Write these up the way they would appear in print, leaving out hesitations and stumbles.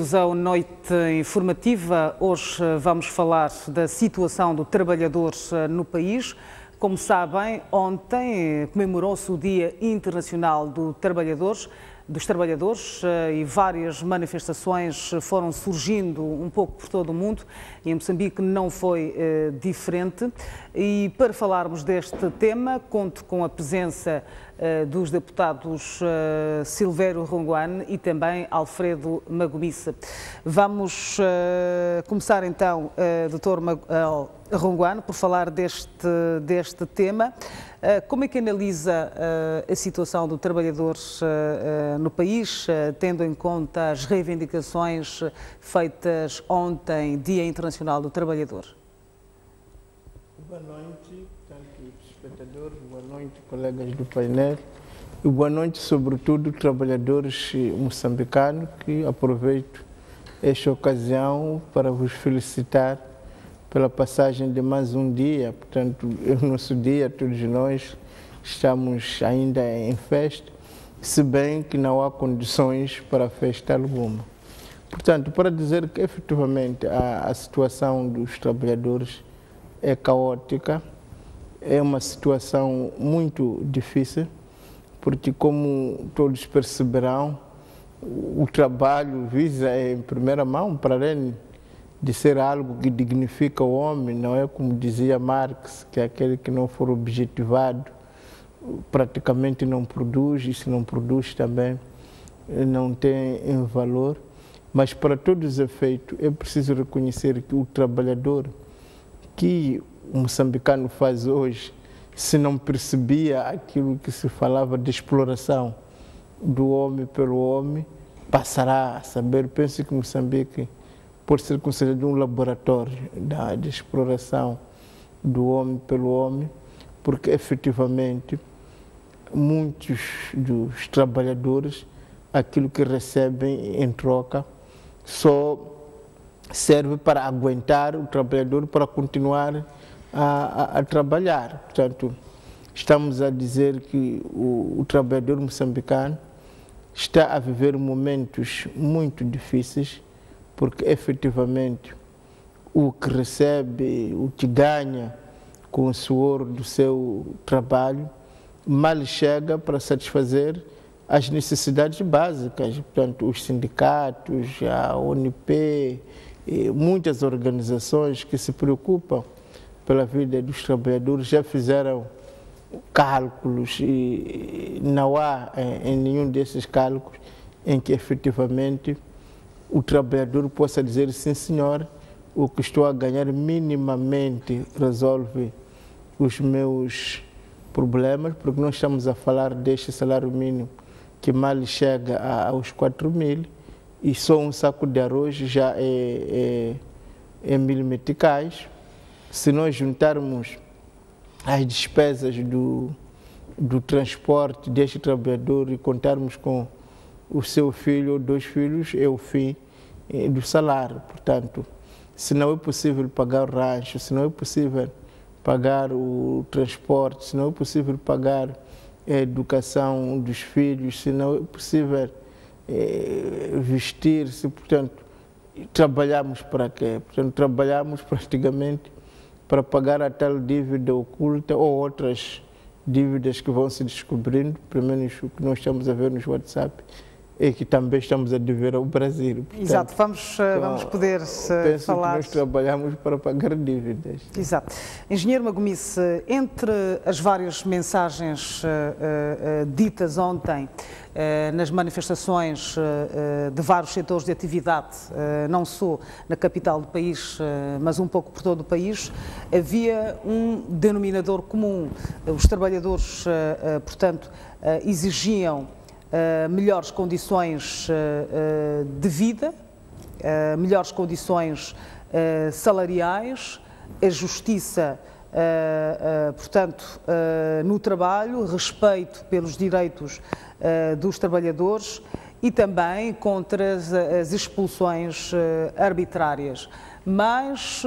Bem-vindos à noite informativa. Hoje vamos falar da situação do trabalhador no país. Como sabem, ontem comemorou-se o Dia Internacional dos Trabalhadores e várias manifestações foram surgindo um pouco por todo o mundo e em Moçambique não foi diferente. E para falarmos deste tema, conto com a presença dos deputados Silvério Rongoane e também Alfredo Magomissa. Vamos começar então, Dr. Rongoane, por falar deste tema. Como é que analisa a situação do trabalhador no país, tendo em conta as reivindicações feitas ontem, Dia Internacional do Trabalhador? Boa noite, tanto espectadores, boa noite, colegas do painel, e boa noite, sobretudo, trabalhadores moçambicanos, que aproveito esta ocasião para vos felicitar pela passagem de mais um dia. Portanto, o nosso dia, todos nós estamos ainda em festa, se bem que não há condições para festa alguma. Portanto, para dizer que efetivamente a situação dos trabalhadores é caótica, é uma situação muito difícil, porque como todos perceberão, o trabalho visa em primeira mão, para além de ser algo que dignifica o homem, não é como dizia Marx, que é aquele que não for objetivado praticamente não produz, e se não produz também não tem valor. Mas para todos os efeitos é preciso reconhecer que o trabalhador que o moçambicano faz hoje, se não percebia aquilo que se falava de exploração do homem pelo homem, passará a saber. Penso que Moçambique pode ser considerado um laboratório de exploração do homem pelo homem, porque efetivamente muitos dos trabalhadores, aquilo que recebem em troca, só serve para aguentar o trabalhador para continuar a trabalhar. Portanto, estamos a dizer que o trabalhador moçambicano está a viver momentos muito difíceis, porque efetivamente o que recebe, o que ganha com o suor do seu trabalho, mal chega para satisfazer as necessidades básicas. Portanto, os sindicatos, a ONP, e muitas organizações que se preocupam pela vida dos trabalhadores já fizeram cálculos e não há em nenhum desses cálculos em que efetivamente o trabalhador possa dizer: sim senhor, o que estou a ganhar minimamente resolve os meus problemas, porque nós estamos a falar deste salário mínimo que mal chega aos 4.000 e só um saco de arroz já é 1.000 meticais. Se nós juntarmos as despesas do transporte deste trabalhador e contarmos com o seu filho ou 2 filhos, é o fim do salário. Portanto, se não é possível pagar o rancho, se não é possível pagar o transporte, se não é possível pagar a educação dos filhos, se não é possível vestir-se, portanto, trabalhamos para quê? Portanto, trabalhamos praticamente para pagar a tal dívida oculta ou outras dívidas que vão se descobrindo, pelo menos o que nós estamos a ver nos WhatsApp, é que também estamos a dever ao Brasil. Portanto, exato, vamos poder penso falar. Que nós trabalhamos para pagar dívidas. Exato. Engenheiro Magomissa, entre as várias mensagens ditas ontem nas manifestações de vários setores de atividade, não só na capital do país, mas um pouco por todo o país, havia um denominador comum. Os trabalhadores, portanto, exigiam melhores condições de vida, melhores condições salariais, a justiça, portanto, no trabalho, respeito pelos direitos dos trabalhadores e também contra as expulsões arbitrárias. Mas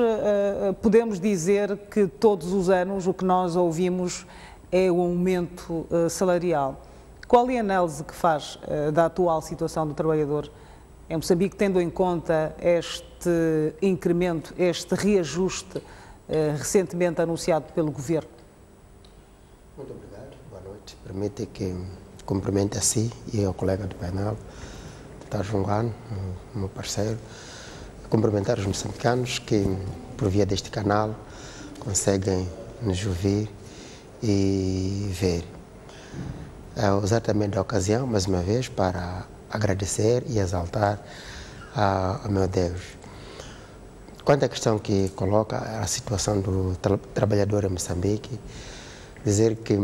podemos dizer que todos os anos o que nós ouvimos é o aumento salarial. Qual é a análise que faz da atual situação do trabalhador em Moçambique, tendo em conta este incremento, este reajuste recentemente anunciado pelo Governo? Muito obrigado, boa noite. Permite que cumprimente a si e ao colega do painel, Dr. Junguano, meu parceiro, cumprimentar os moçambicanos que, por via deste canal, conseguem nos ouvir e ver. Usar também da ocasião, mais uma vez, para agradecer e exaltar ao meu Deus. Quanto à questão que coloca a situação do trabalhador em Moçambique, dizer que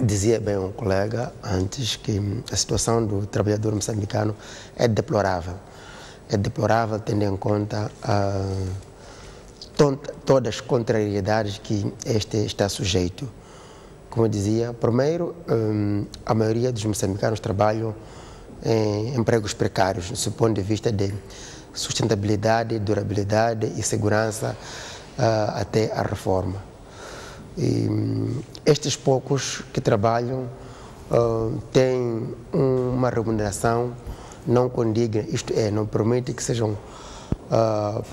dizia bem um colega antes que a situação do trabalhador moçambicano é deplorável. É deplorável tendo em conta todas as contrariedades que este está sujeito. Como eu dizia, primeiro, a maioria dos moçambicanos trabalham em empregos precários, do ponto de vista de sustentabilidade, durabilidade e segurança até a reforma. E estes poucos que trabalham têm uma remuneração não condigna, isto é, não permite que sejam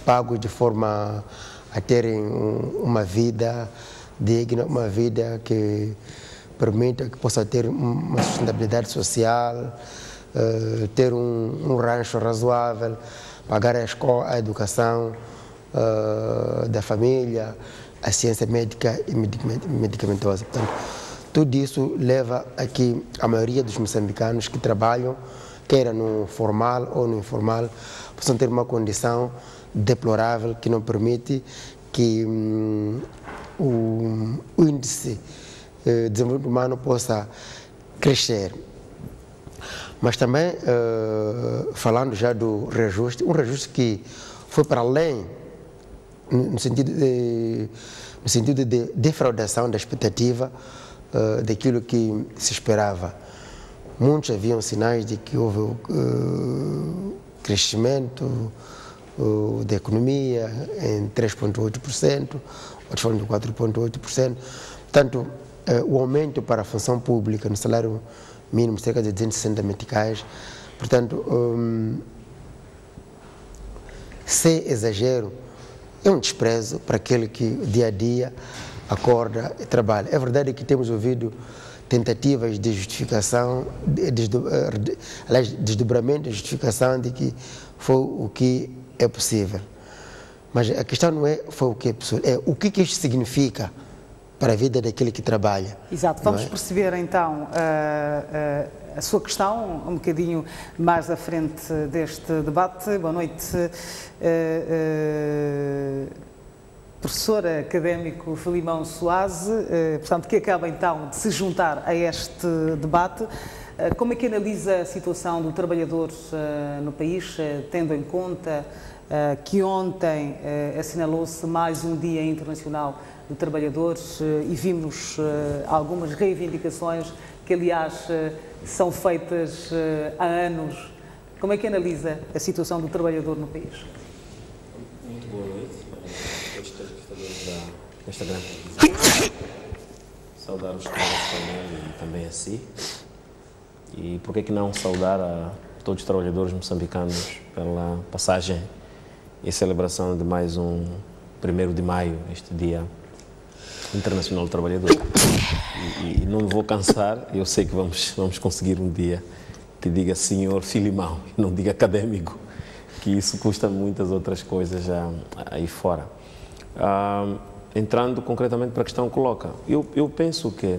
pagos de forma a terem uma vida digna, uma vida que permita que possa ter uma sustentabilidade social, ter um rancho razoável, pagar a escola, a educação da família, a ciência médica e medicamentosa. Portanto, tudo isso leva a que a maioria dos moçambicanos que trabalham, quer no formal ou no informal, possam ter uma condição deplorável que não permite que o índice de desenvolvimento humano possa crescer. Mas também, falando já do reajuste, um reajuste que foi para além, no sentido de defraudação da expectativa daquilo que se esperava. Muitos haviam sinais de que houve crescimento da economia em 3,8%, outros falam de 4,8%. Portanto, o aumento para a função pública no salário mínimo, cerca de 260 meticais. Portanto, sem exagero, é um desprezo para aquele que dia a dia acorda e trabalha. É verdade que temos ouvido tentativas de justificação, desdobramento de justificação de que foi o que é possível. Mas a questão não é foi o que é possível, é o que isto significa para a vida daquele que trabalha. Exato, vamos perceber então a sua questão um bocadinho mais à frente deste debate. Boa noite, professor académico Filimão Soase, portanto, que acaba então de se juntar a este debate. Como é que analisa a situação do trabalhador no país, tendo em conta que ontem assinalou-se mais um Dia Internacional do Trabalhador e vimos algumas reivindicações que, aliás, são feitas há anos. Como é que analisa a situação do trabalhador no país? Muito boa noite a todos os telespectadores desta grande televisão. Saudar os colegas do painel e também a si. E por que não saudar a todos os trabalhadores moçambicanos pela passagem e celebração de mais um 1º de maio, este Dia Internacional do Trabalhador. E não me vou cansar, eu sei que vamos conseguir um dia que diga senhor Filimão, não diga académico, que isso custa muitas outras coisas aí fora. Entrando concretamente para a questão que coloca, eu penso que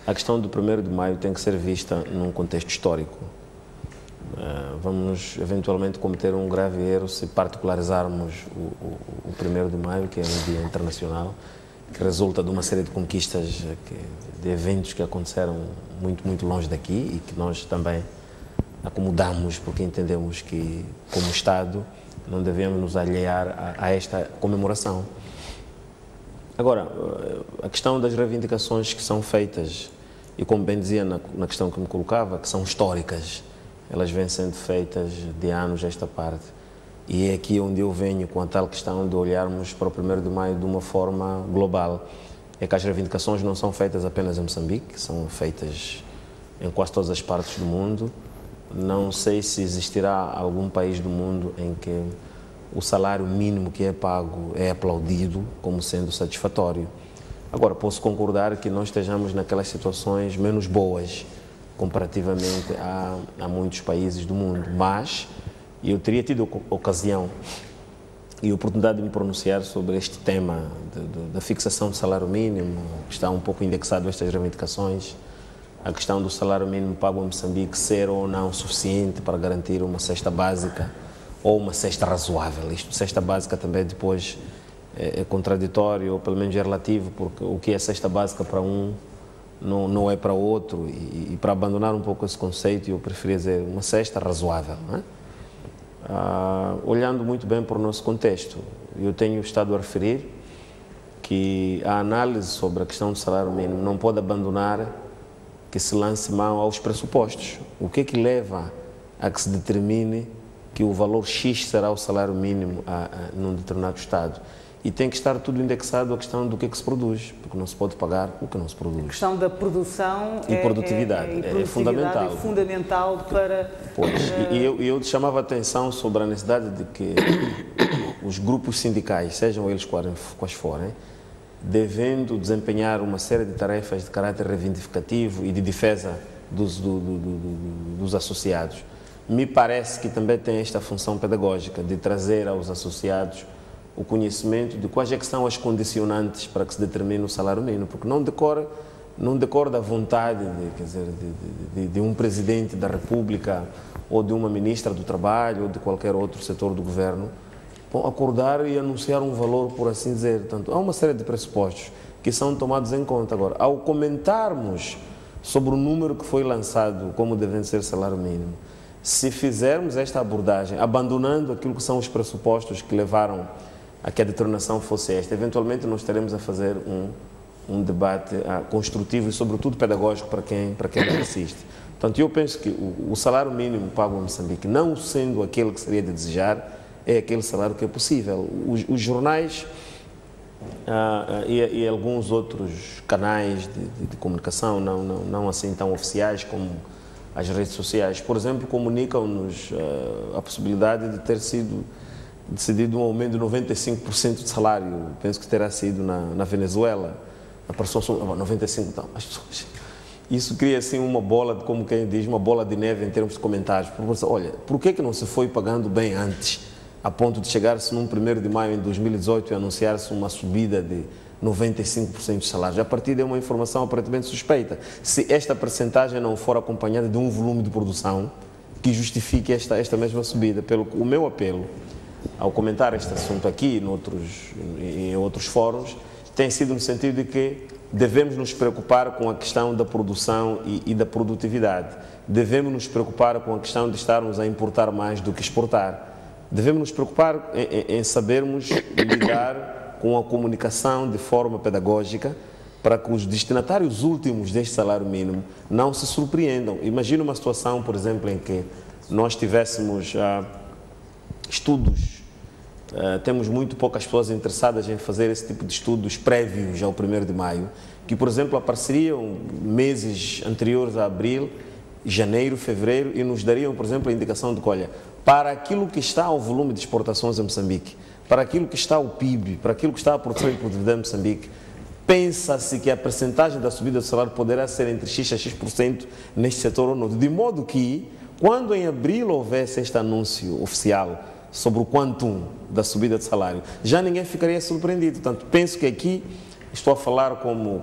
a questão do 1º de maio tem que ser vista num contexto histórico. Vamos eventualmente cometer um grave erro se particularizarmos o 1º de maio, que é um dia internacional, que resulta de uma série de conquistas, de eventos que aconteceram muito longe daqui e que nós também acomodamos porque entendemos que, como Estado, não devemos nos alhear a esta comemoração. Agora, a questão das reivindicações que são feitas, e como bem dizia na questão que me colocava, que são históricas, elas vêm sendo feitas de anos esta parte. E é aqui onde eu venho com a tal questão de olharmos para o 1º de maio de uma forma global. É que as reivindicações não são feitas apenas em Moçambique, são feitas em quase todas as partes do mundo, não sei se existirá algum país do mundo em que o salário mínimo que é pago é aplaudido como sendo satisfatório. Agora, posso concordar que nós estejamos naquelas situações menos boas comparativamente a muitos países do mundo, mas eu teria tido ocasião e oportunidade de me pronunciar sobre este tema da fixação do salário mínimo, que está um pouco indexado a estas reivindicações, a questão do salário mínimo pago em Moçambique ser ou não suficiente para garantir uma cesta básica ou uma cesta razoável. Isto, cesta básica também depois é contraditório, ou pelo menos é relativo, porque o que é cesta básica para um não é para outro, e para abandonar um pouco esse conceito, eu preferia dizer uma cesta razoável, não é? Olhando muito bem para o nosso contexto, eu tenho estado a referir que a análise sobre a questão do salário mínimo não pode abandonar que se lance mão aos pressupostos. O que é que leva a que se determine que o valor X será o salário mínimo num determinado Estado? E tem que estar tudo indexado à questão do que é que se produz, porque não se pode pagar o que não se produz. A questão da produção e produtividade é fundamental. É fundamental para... Pois, e eu chamava a atenção sobre a necessidade de que os grupos sindicais, sejam eles quais forem, devendo desempenhar uma série de tarefas de caráter reivindicativo e de defesa dos associados. Me parece que também tem esta função pedagógica de trazer aos associados o conhecimento de quais é que são as condicionantes para que se determine o salário mínimo, porque não decorre da vontade de um presidente da República ou de uma ministra do Trabalho ou de qualquer outro setor do governo acordar e anunciar um valor, por assim dizer. Portanto, há uma série de pressupostos que são tomados em conta. Agora, ao comentarmos sobre o número que foi lançado como deve ser o salário mínimo, se fizermos esta abordagem, abandonando aquilo que são os pressupostos que levaram a que a determinação fosse esta, eventualmente nós estaremos a fazer um debate construtivo e, sobretudo, pedagógico para quem assiste. Portanto, eu penso que o salário mínimo pago em Moçambique, não sendo aquele que seria de desejar, é aquele salário que é possível. Os jornais e alguns outros canais de comunicação, não assim tão oficiais como as redes sociais, por exemplo, comunicam-nos a possibilidade de ter sido decidido um aumento de 95% de salário. Penso que terá sido na Venezuela. Apareceu 95%. Então, as pessoas... Isso cria assim uma bola, como quem diz, uma bola de neve em termos de comentários. Olha, por que não se foi pagando bem antes, a ponto de chegar-se num 1º de maio de 2018 e anunciar-se uma subida de 95% de salários? A partir de uma informação aparentemente suspeita. Se esta percentagem não for acompanhada de um volume de produção que justifique esta mesma subida, o meu apelo ao comentar este assunto aqui em outros fóruns, tem sido no sentido de que devemos nos preocupar com a questão da produção e da produtividade. Devemos nos preocupar com a questão de estarmos a importar mais do que exportar. Devemos nos preocupar em sabermos lidar com a comunicação de forma pedagógica para que os destinatários últimos deste salário mínimo não se surpreendam. Imagina uma situação, por exemplo, em que nós tivéssemos estudos, temos muito poucas pessoas interessadas em fazer esse tipo de estudos prévios ao 1º de maio, que, por exemplo, apareceriam meses anteriores a abril, janeiro, fevereiro, e nos dariam, por exemplo, a indicação de que, olha, para aquilo que está o volume de exportações em Moçambique, para aquilo que está o PIB, para aquilo que está a produção e produtividade em Moçambique, pensa-se que a percentagem da subida do salário poderá ser entre X a X% neste setor ou não, de modo que, quando em abril houvesse este anúncio oficial sobre o quantum da subida de salário, já ninguém ficaria surpreendido. Portanto, penso que aqui estou a falar como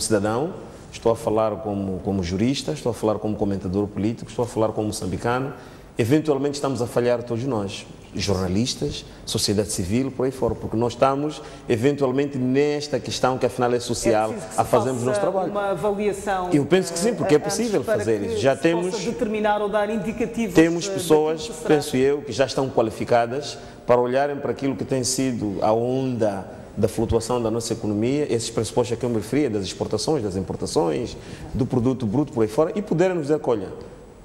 cidadão, estou a falar como jurista, estou a falar como comentador político, estou a falar como moçambicano. Eventualmente estamos a falhar todos nós, jornalistas, sociedade civil, por aí fora, porque nós estamos eventualmente nesta questão que afinal é social, a fazermos o nosso trabalho. Uma avaliação. Eu penso que sim, porque é possível fazer isso. Já temos determinar ou dar indicativos. Temos pessoas, penso eu, que já estão qualificadas para olharem para aquilo que tem sido a onda da flutuação da nossa economia, esses pressupostos a que eu me referia, das exportações, das importações, do produto bruto por aí fora, e poderem nos dizer que, olha,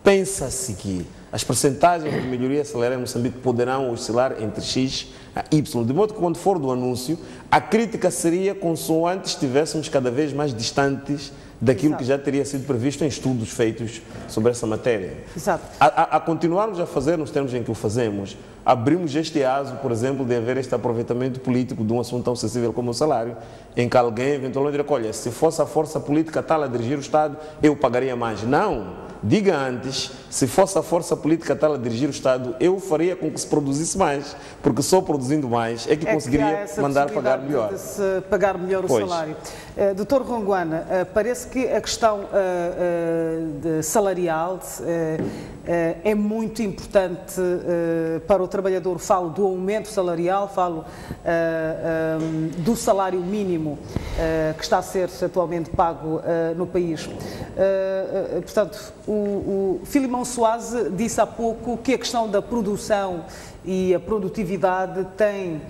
pensa-se que as percentagens de melhoria salarial em Moçambique poderão oscilar entre X a Y, de modo que quando for do anúncio, a crítica seria consoante estivéssemos cada vez mais distantes daquilo Exato. que já teria sido previsto em estudos feitos sobre essa matéria. Exato. A continuarmos a fazer nos termos em que o fazemos, abrimos este aso, por exemplo, de haver este aproveitamento político de um assunto tão sensível como o salário, em que alguém eventualmente diria, olha, se fosse a força política tal a dirigir o Estado, eu pagaria mais. Não! Diga antes, se fosse a força política tal a dirigir o Estado, eu faria com que se produzisse mais, porque só produzindo mais é que conseguiria mandar pagar melhor. De se pagar melhor o salário. Dr. Ronguana, parece que a questão salarial é muito importante para o trabalhador. Falo do aumento salarial, falo do salário mínimo que está a ser atualmente pago no país. Portanto, o Filimão Soares disse há pouco que a questão da produção e a produtividade tem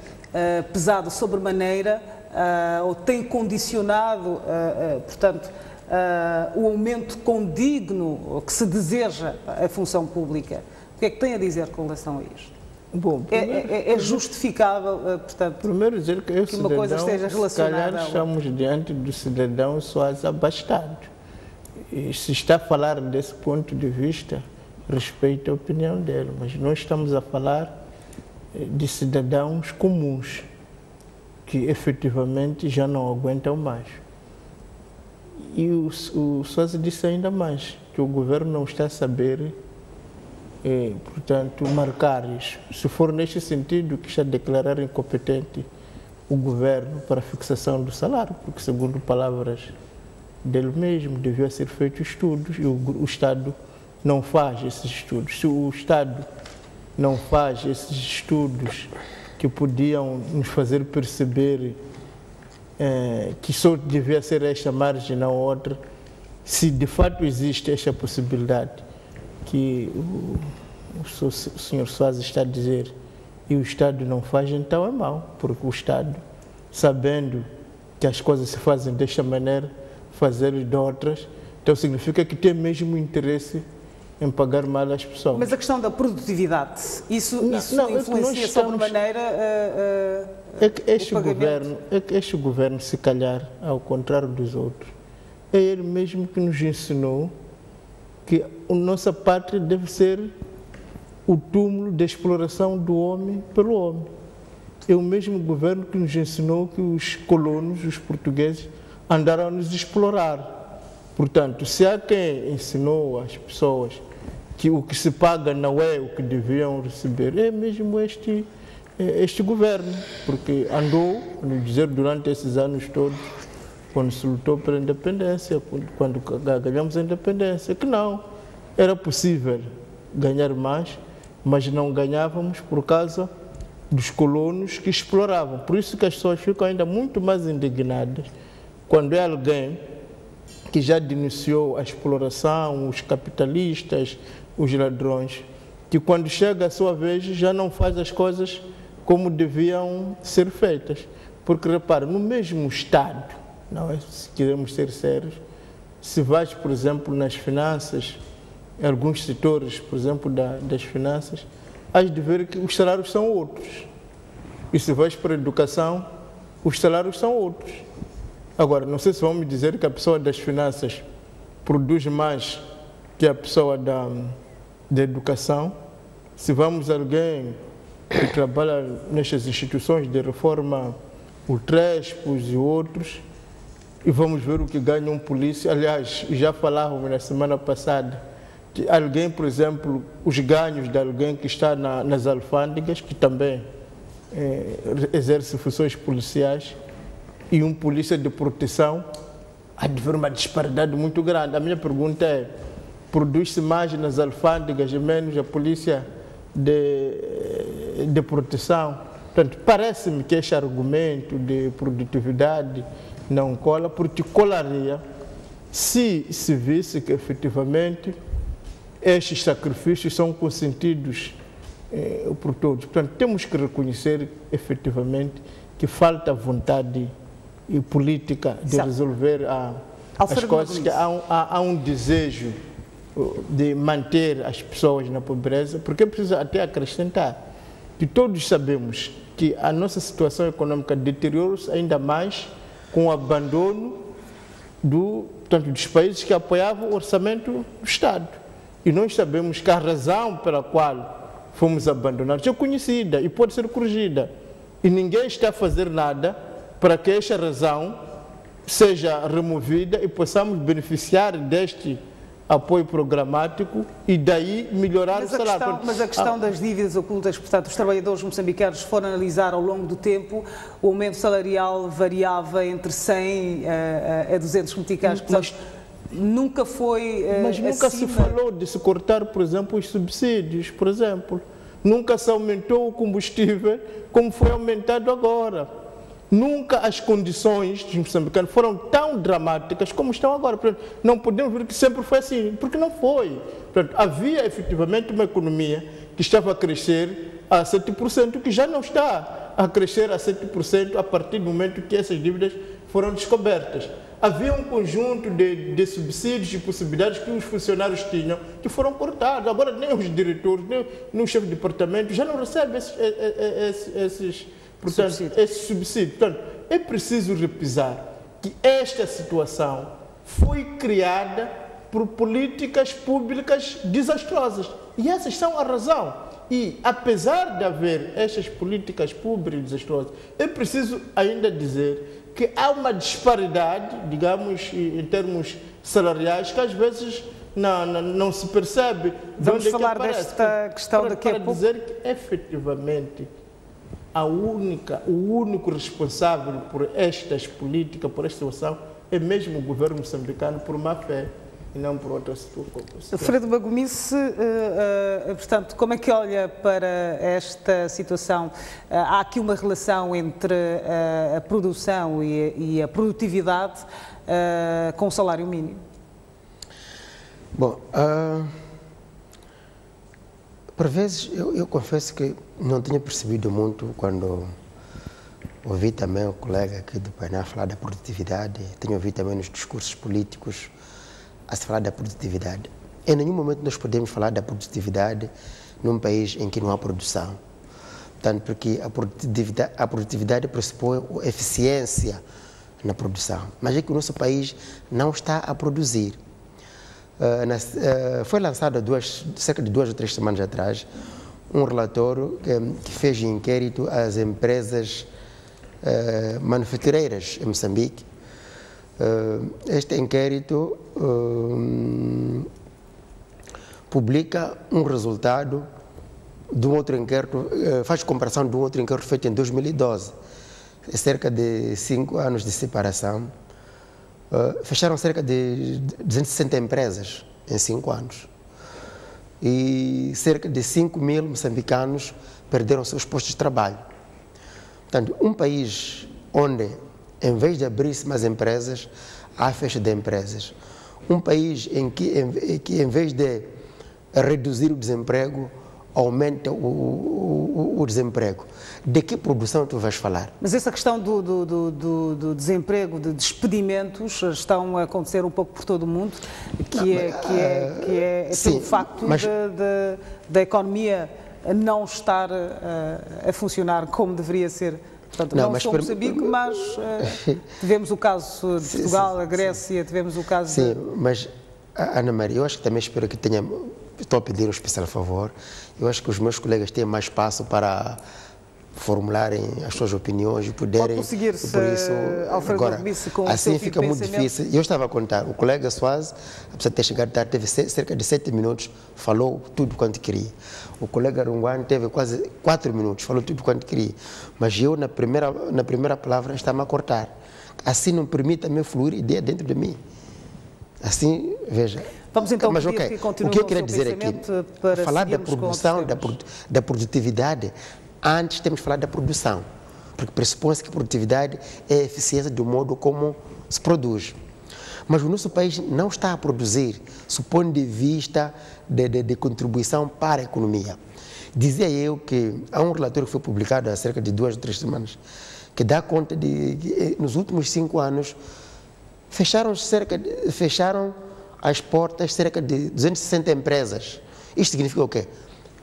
pesado sobremaneira ou tem condicionado, portanto, o aumento condigno que se deseja à função pública. O que é que tem a dizer com relação a isto? Bom, É justificável, portanto, primeiro dizer que uma coisa esteja relacionada. Se calhar estamos diante do cidadão Soares abastado. E se está a falar desse ponto de vista, respeito a opinião dele, mas nós estamos a falar de cidadãos comuns que efetivamente já não aguentam mais. E o Soares disse ainda mais, que o governo não está a saber, portanto, marcar isso. Se for neste sentido que está a declarar incompetente o governo para a fixação do salário, porque segundo palavras dele mesmo, devia ser feito estudos e o Estado não faz esses estudos. Se o Estado não faz esses estudos que podiam nos fazer perceber que só devia ser esta margem, não outra, se de fato existe esta possibilidade que o Sr. Soares está a dizer e o Estado não faz, então é mau, porque o Estado, sabendo que as coisas se fazem desta maneira, fazer de outras, então significa que tem mesmo interesse em pagar mal às pessoas. Mas a questão da produtividade, isso influencia sobremaneira este governo, se calhar, ao contrário dos outros, é ele mesmo que nos ensinou que a nossa pátria deve ser o túmulo da exploração do homem pelo homem. É o mesmo governo que nos ensinou que os colonos, os portugueses, andaram a nos explorar. Portanto, se há quem ensinou às pessoas que o que se paga não é o que deviam receber, é mesmo este governo, porque andou, a dizer, durante esses anos todos, quando se lutou pela independência, quando ganhamos a independência, que não, era possível ganhar mais, mas não ganhávamos por causa dos colonos que exploravam. Por isso que as pessoas ficam ainda muito mais indignadas quando é alguém que já denunciou a exploração, os capitalistas, os ladrões, que quando chega a sua vez já não faz as coisas como deviam ser feitas. Porque, repara, no mesmo Estado, não é, se queremos ser sérios, se vais, por exemplo, nas finanças, em alguns setores, por exemplo, das finanças, has de ver que os salários são outros. E se vais para a educação, os salários são outros. Agora, não sei se vão me dizer que a pessoa das finanças produz mais que a pessoa da educação. Se vamos a alguém que trabalha nestas instituições de reforma, o Trespos e outros, e vamos ver o que ganha um polícia. Aliás, já falávamos na semana passada que alguém, por exemplo, os ganhos de alguém que está nas alfândegas, que também exerce funções policiais, e um polícia de proteção, há de haver uma disparidade muito grande. A minha pergunta é, produz-se mais nas alfândegas e menos a polícia de proteção? Portanto, parece-me que este argumento de produtividade não cola, porque colaria se visse que efetivamente estes sacrifícios são consentidos por todos. Portanto, temos que reconhecer efetivamente que falta vontade e política de resolver as coisas, que há um desejo de manter as pessoas na pobreza, porque é preciso até acrescentar que todos sabemos que a nossa situação econômica deteriorou-se ainda mais com o abandono dos países que apoiavam o orçamento do Estado. E nós sabemos que a razão pela qual fomos abandonados é conhecida e pode ser corrigida. E ninguém está a fazer nada para que esta razão seja removida e possamos beneficiar deste apoio programático e daí melhorar o salário. Mas a questão das dívidas ocultas, portanto, os trabalhadores moçambicanos foram analisar ao longo do tempo, o aumento salarial variava entre 100 a 200 meticais, portanto, nunca foi Mas nunca se falou de se cortar, por exemplo, os subsídios, por exemplo. Nunca se aumentou o combustível como foi aumentado agora. Nunca as condições dos moçambicanos foram tão dramáticas como estão agora. Portanto, não podemos ver que sempre foi assim, porque não foi. Portanto, havia efetivamente uma economia que estava a crescer a 7%, que já não está a crescer a 7% a partir do momento que essas dívidas foram descobertas. Havia um conjunto de subsídios e possibilidades que os funcionários tinham que foram cortados. Agora nem os diretores, nem o chefe de departamento já não recebem esses subsídios. Portanto, é preciso repisar que esta situação foi criada por políticas públicas desastrosas. E essas são a razão. E, apesar de haver estas políticas públicas desastrosas, é preciso ainda dizer que há uma disparidade, digamos, em termos salariais, que às vezes não se percebe. Vamos falar desta questão daqui a pouco. Para dizer que, efetivamente, o único responsável por estas políticas, por esta situação, é mesmo o governo moçambicano, por má fé e não por outra situação. Fredo Bagomice, portanto, como é que olha para esta situação? Há aqui uma relação entre a produção e a produtividade com o salário mínimo? Bom, por vezes eu confesso que não tinha percebido muito quando ouvi também o colega aqui do painel falar da produtividade, tenho ouvido também nos discursos políticos a se falar da produtividade. Em nenhum momento nós podemos falar da produtividade num país em que não há produção. Portanto, porque a produtividade pressupõe eficiência na produção. Mas é que o nosso país não está a produzir. Foi lançado cerca de 2 ou 3 semanas atrás um relatório que fez inquérito às empresas manufatureiras em Moçambique. Este inquérito publica um resultado de um outro inquérito, faz comparação de um outro inquérito feito em 2012. Cerca de 5 anos de separação, fecharam cerca de 260 empresas em 5 anos. E cerca de 5.000 moçambicanos perderam seus postos de trabalho. Portanto, um país onde, em vez de abrir-se mais empresas, há fecha de empresas. Um país em que em vez de reduzir o desemprego, aumenta o desemprego. De que produção tu vais falar? Mas essa questão do desemprego, de despedimentos, estão a acontecer um pouco por todo o mundo, que é sim, pelo facto da economia não estar a funcionar como deveria ser. Portanto, não só Moçambique, mas tivemos o caso de Portugal, a Grécia, tivemos o caso Sim, mas, Ana Maria, eu acho que também espero que tenha... Estou a pedir um especial favor. Eu acho que os meus colegas têm mais espaço para formularem as suas opiniões e poderem... Pode seguir-se, Alfredo Bagomice, com assim o seu fica muito difícil. Eu estava a contar, o colega Soares, apesar de ter chegado tarde, teve cerca de 7 minutos, falou tudo quanto queria. O colega Runguan teve quase 4 minutos, falou tudo quanto queria. Mas eu, na primeira palavra, estava a cortar. Assim não permite-me fluir ideia dentro de mim. Assim, veja... Vamos então mas, okay, o que eu queria dizer aqui, falar da produção, da produtividade, antes temos de falar da produção, porque pressupõe-se que a produtividade é a eficiência do modo como se produz. Mas o nosso país não está a produzir, do ponto de vista de contribuição para a economia. Dizia eu que há um relatório que foi publicado há cerca de 2 ou 3 semanas, que dá conta de que nos últimos 5 anos fecharam as portas cerca de 260 empresas. Isto significa o quê?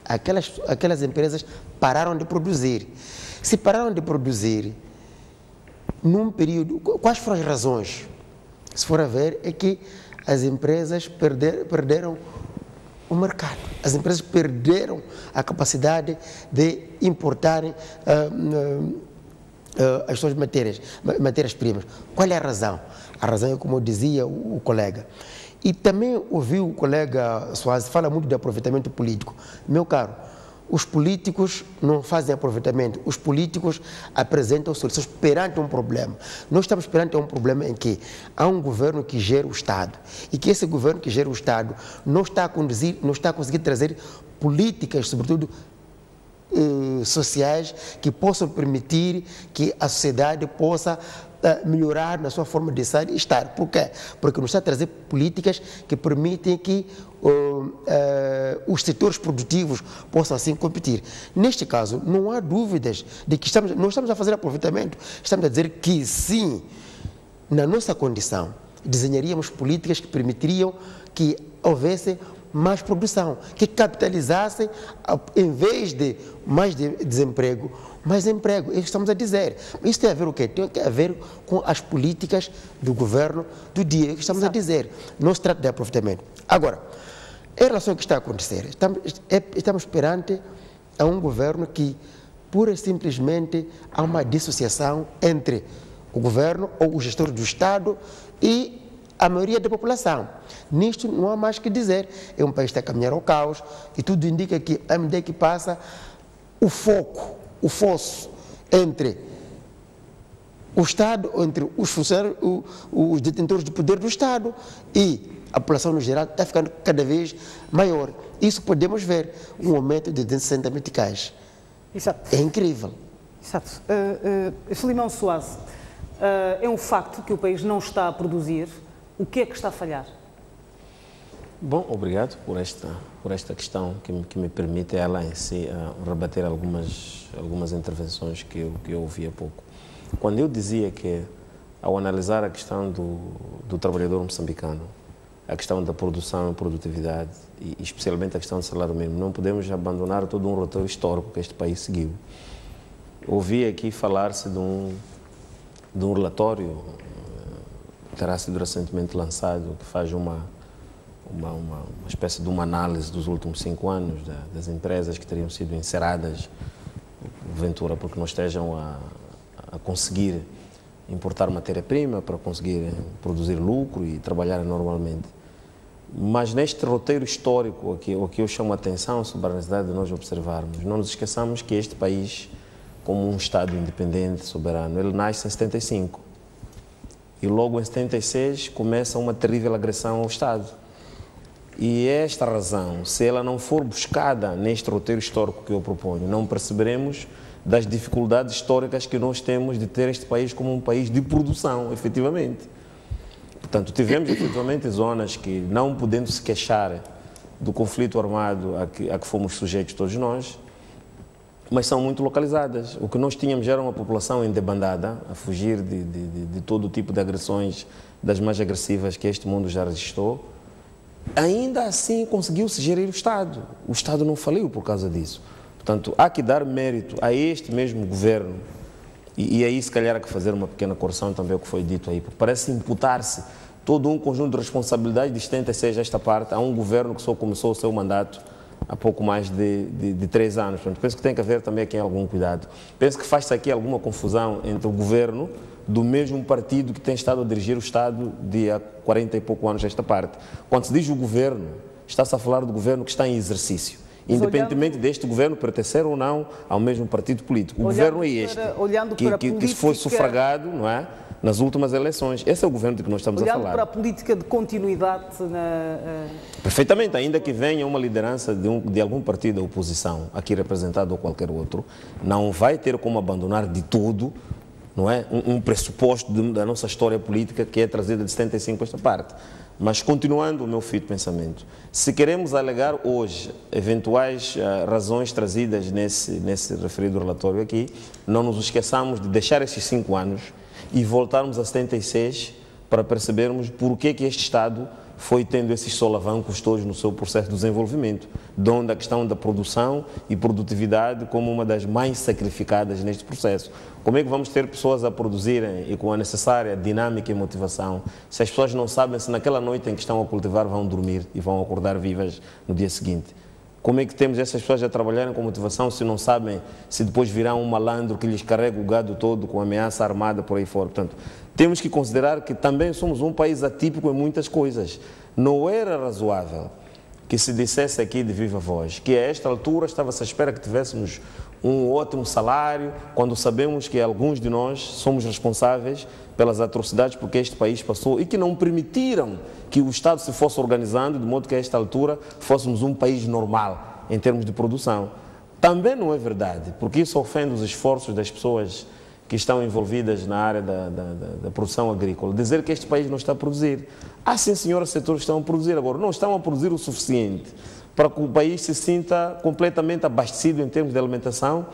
Aquelas empresas pararam de produzir. Se pararam de produzir, num período... Quais foram as razões? se for a ver, é que as empresas perderam o mercado. As empresas perderam a capacidade de importarem as suas matérias-primas. Qual é a razão? A razão é, como dizia o colega. E também ouvi o colega Soares fala muito de aproveitamento político. Meu caro, os políticos não fazem aproveitamento, os políticos apresentam soluções perante um problema. Nós estamos perante um problema em que há um governo que gera o Estado e que esse governo que gera o Estado não está a conseguir trazer políticas, sobretudo sociais, que possam permitir que a sociedade possa melhorar na sua forma de ser e estar. Por quê? Porque nos está a trazer políticas que permitem que os setores produtivos possam assim competir. Neste caso, não há dúvidas de que não estamos a fazer aproveitamento, estamos a dizer que sim, na nossa condição, desenharíamos políticas que permitiriam que houvesse mais produção, que capitalizassem, em vez de mais desemprego, mais emprego. É isso que estamos a dizer. Isso tem a ver o quê? Tem a ver com as políticas do governo do dia. É o que estamos a dizer. Não se trata de aproveitamento. Agora, em relação ao que está a acontecer, estamos perante a um governo que, pura e simplesmente, há uma dissociação entre o governo ou o gestor do Estado e a maioria da população. Nisto não há mais que dizer. É um país que está a caminhar ao caos e tudo indica que, à medida que passa, o fosso entre o Estado, entre os funcionários, os detentores de poder do Estado e a população no geral está ficando cada vez maior. Isso podemos ver, um aumento de 260 meticais. Exato. É incrível. Exato. Filimão Soares, é um facto que o país não está a produzir. O que é que está a falhar? Bom, obrigado por esta questão que me permite ela em si rebater algumas intervenções que eu ouvi há pouco. Quando eu dizia que, ao analisar a questão do trabalhador moçambicano, a questão da produção e produtividade, e especialmente a questão do salário mínimo, não podemos abandonar todo um roteiro histórico que este país seguiu. Ouvi aqui falar-se de um relatório que terá sido recentemente lançado, que faz uma espécie de uma análise dos últimos 5 anos das empresas que teriam sido enceradas, porventura, porque não estejam a conseguir importar matéria-prima para conseguir produzir lucro e trabalhar normalmente. Mas neste roteiro histórico, o que eu chamo a atenção sobre a necessidade de nós observarmos, não nos esqueçamos que este país, como um Estado independente, soberano, ele nasce em 75. E logo em 76 começa uma terrível agressão ao Estado. E esta razão, se ela não for buscada neste roteiro histórico que eu proponho, não perceberemos das dificuldades históricas que nós temos de ter este país como um país de produção, efetivamente. Portanto, tivemos efetivamente zonas que, não podendo se queixar do conflito armado a que fomos sujeitos todos nós, mas são muito localizadas. O que nós tínhamos era uma população em debandada, a fugir de todo tipo de agressões, das mais agressivas que este mundo já registrou. Ainda assim conseguiu-se gerir o Estado. O Estado não faliu por causa disso. Portanto, há que dar mérito a este mesmo governo, e aí se calhar há que fazer uma pequena correção também ao que foi dito aí, porque parece imputar-se todo um conjunto de responsabilidades de 76 esta parte a um governo que só começou o seu mandato há pouco mais de 3 anos. Portanto, penso que tem que haver também aqui algum cuidado. Penso que faz-se aqui alguma confusão entre o governo do mesmo partido que tem estado a dirigir o Estado de há 40 e pouco anos esta parte. Quando se diz o governo, está-se a falar do governo que está em exercício, independentemente deste governo pertencer ou não ao mesmo partido político. O governo é este, que se foi sufragado, não é, nas últimas eleições. Esse é o governo de que nós estamos a falar. Olhando para a política de continuidade Perfeitamente, ainda que venha uma liderança de algum partido da oposição, aqui representado ou qualquer outro, não vai ter como abandonar de todo, não é, um pressuposto da nossa história política que é trazida de 75 esta parte. Mas continuando o meu fio de pensamento, se queremos alegar hoje eventuais razões trazidas nesse referido relatório aqui, não nos esqueçamos de deixar esses 5 anos e voltarmos a 76 para percebermos por que este Estado foi tendo esses solavancos todos no seu processo de desenvolvimento, onde a questão da produção e produtividade como uma das mais sacrificadas neste processo. Como é que vamos ter pessoas a produzirem e com a necessária dinâmica e motivação, se as pessoas não sabem se naquela noite em que estão a cultivar vão dormir e vão acordar vivas no dia seguinte? Como é que temos essas pessoas a trabalharem com motivação se não sabem se depois virá um malandro que lhes carrega o gado todo com ameaça armada por aí fora? Portanto, temos que considerar que também somos um país atípico em muitas coisas. Não era razoável que se dissesse aqui de viva voz que a esta altura estava-se à espera que tivéssemos um ótimo salário, quando sabemos que alguns de nós somos responsáveis pelas atrocidades porque este país passou e que não permitiram que o Estado se fosse organizando de modo que a esta altura fôssemos um país normal em termos de produção. Também não é verdade, porque isso ofende os esforços das pessoas que estão envolvidas na área da produção agrícola. Dizer que este país não está a produzir. Sim, senhora, setores estão a produzir agora. Não estão a produzir o suficiente para que o país se sinta completamente abastecido em termos de alimentação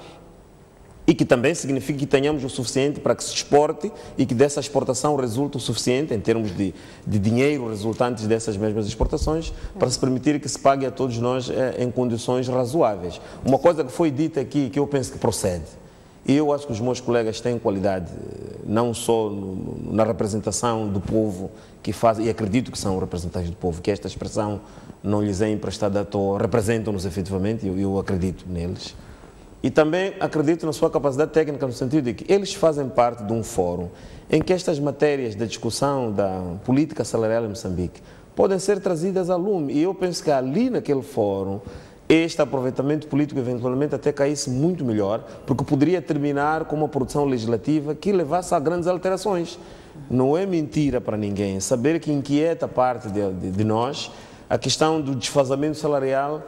e que também signifique que tenhamos o suficiente para que se exporte e que dessa exportação resulte o suficiente em termos de dinheiro resultantes dessas mesmas exportações para se permitir que se pague a todos nós em condições razoáveis. Uma coisa que foi dita aqui que eu penso que procede. E eu acho que os meus colegas têm qualidade, não só na representação do povo que fazem, e acredito que são representantes do povo, que esta expressão não lhes é emprestada à toa, representam-nos efetivamente, eu acredito neles. E também acredito na sua capacidade técnica, no sentido de que eles fazem parte de um fórum em que estas matérias da discussão da política salarial em Moçambique podem ser trazidas a lume. E eu penso que ali naquele fórum este aproveitamento político eventualmente até caísse muito melhor, porque poderia terminar com uma produção legislativa que levasse a grandes alterações. Não é mentira para ninguém saber que inquieta parte de nós a questão do desfazamento salarial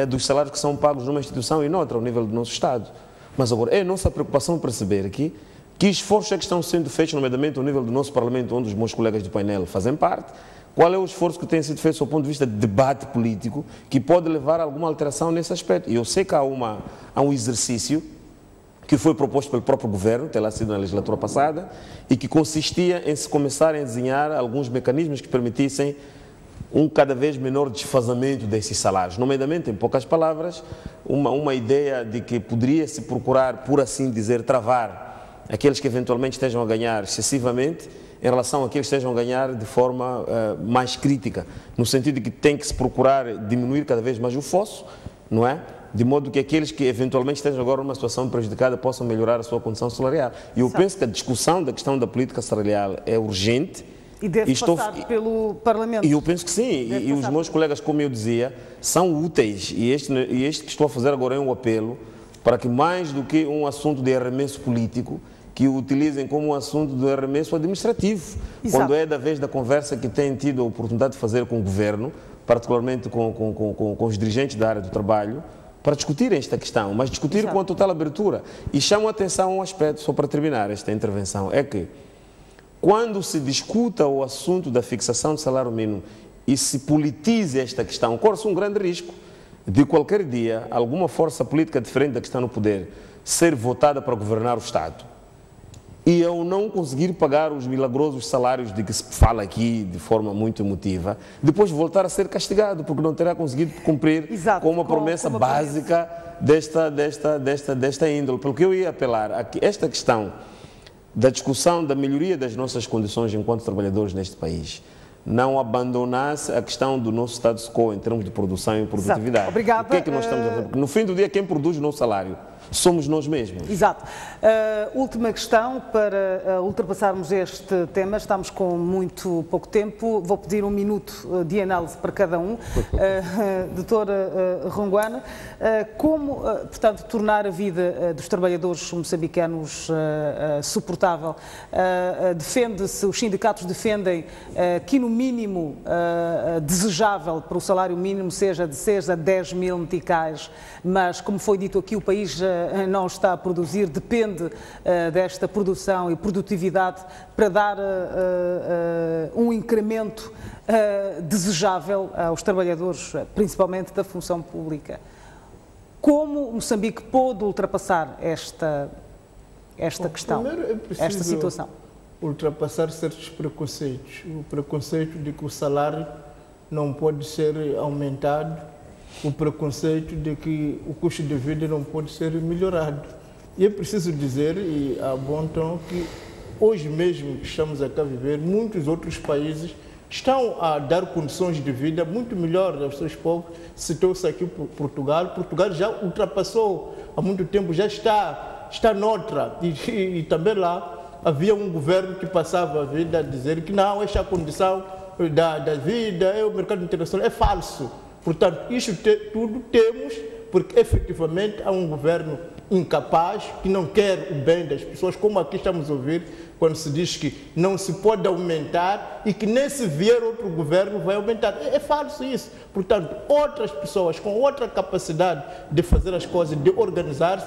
dos salários que são pagos numa instituição e noutra, ao nível do nosso Estado. Mas agora, é nossa preocupação perceber aqui que esforços é que estão sendo feitos, nomeadamente ao nível do nosso Parlamento, onde os meus colegas do painel fazem parte. Qual é o esforço que tem sido feito do ponto de vista de debate político que pode levar a alguma alteração nesse aspecto? E eu sei que há um exercício que foi proposto pelo próprio governo, terá sido na legislatura passada, e que consistia em se começarem a desenhar alguns mecanismos que permitissem um cada vez menor desfazamento desses salários. Nomeadamente, em poucas palavras, uma ideia de que poderia-se procurar, por assim dizer, travar aqueles que eventualmente estejam a ganhar excessivamente em relação àqueles que estejam a ganhar de forma mais crítica, no sentido de que tem que se procurar diminuir cada vez mais o fosso, não é? De modo que aqueles que eventualmente estejam agora numa situação prejudicada possam melhorar a sua condição salarial. E eu penso que a discussão da questão da política salarial é urgente. E deve passar pelo Parlamento. E eu penso que sim, e os meus colegas, como eu dizia, são úteis. E este que estou a fazer agora é um apelo para que, mais do que um assunto de arremesso político, que o utilizem como um assunto de arremesso administrativo. Exato. Quando é da vez da conversa que têm tido a oportunidade de fazer com o governo, particularmente com os dirigentes da área do trabalho, para discutirem esta questão, mas discutir Exato. Com a total abertura. E chamo a atenção a um aspecto, só para terminar esta intervenção, é que quando se discuta o assunto da fixação do salário mínimo e se politize esta questão, corre-se um grande risco de qualquer dia alguma força política diferente da que está no poder ser votada para governar o Estado. E ao não conseguir pagar os milagrosos salários de que se fala aqui de forma muito emotiva, depois voltar a ser castigado, porque não terá conseguido cumprir Exato, com uma promessa básica desta índole. Pelo que eu ia apelar a que esta questão da discussão da melhoria das nossas condições enquanto trabalhadores neste país não abandonasse a questão do nosso status quo em termos de produção e produtividade. Obrigada. O que é que nós estamos a fazer? No fim do dia, quem produz o nosso salário somos nós mesmos. Exato. Última questão para ultrapassarmos este tema. Estamos com muito pouco tempo. Vou pedir 1 minuto de análise para cada um. Doutora Ronguana, como, portanto, tornar a vida dos trabalhadores moçambicanos suportável? Defende-se, os sindicatos defendem que, no mínimo desejável para o salário mínimo seja de 6 a 10 mil meticais, mas, como foi dito aqui, o país não está a produzir, depende desta produção e produtividade para dar um incremento desejável aos trabalhadores, principalmente da função pública. Como Moçambique pôde ultrapassar esta questão, esta situação? Ultrapassar certos preconceitos. O preconceito de que o salário não pode ser aumentado, o preconceito de que o custo de vida não pode ser melhorado. E é preciso dizer, e a bom tom, que hoje mesmo que estamos aqui a viver, muitos outros países estão a dar condições de vida muito melhores aos seus povos. Citou-se aqui Portugal. Portugal já ultrapassou há muito tempo, já está noutra. E também lá havia um governo que passava a vida a dizer que não, esta condição da vida, o mercado internacional é falso. Portanto, isso tudo temos, porque efetivamente há um governo incapaz, que não quer o bem das pessoas, como aqui estamos a ouvir, quando se diz que não se pode aumentar e que nem se vier outro governo vai aumentar. É falso isso. Portanto, outras pessoas com outra capacidade de fazer as coisas, de organizar-se,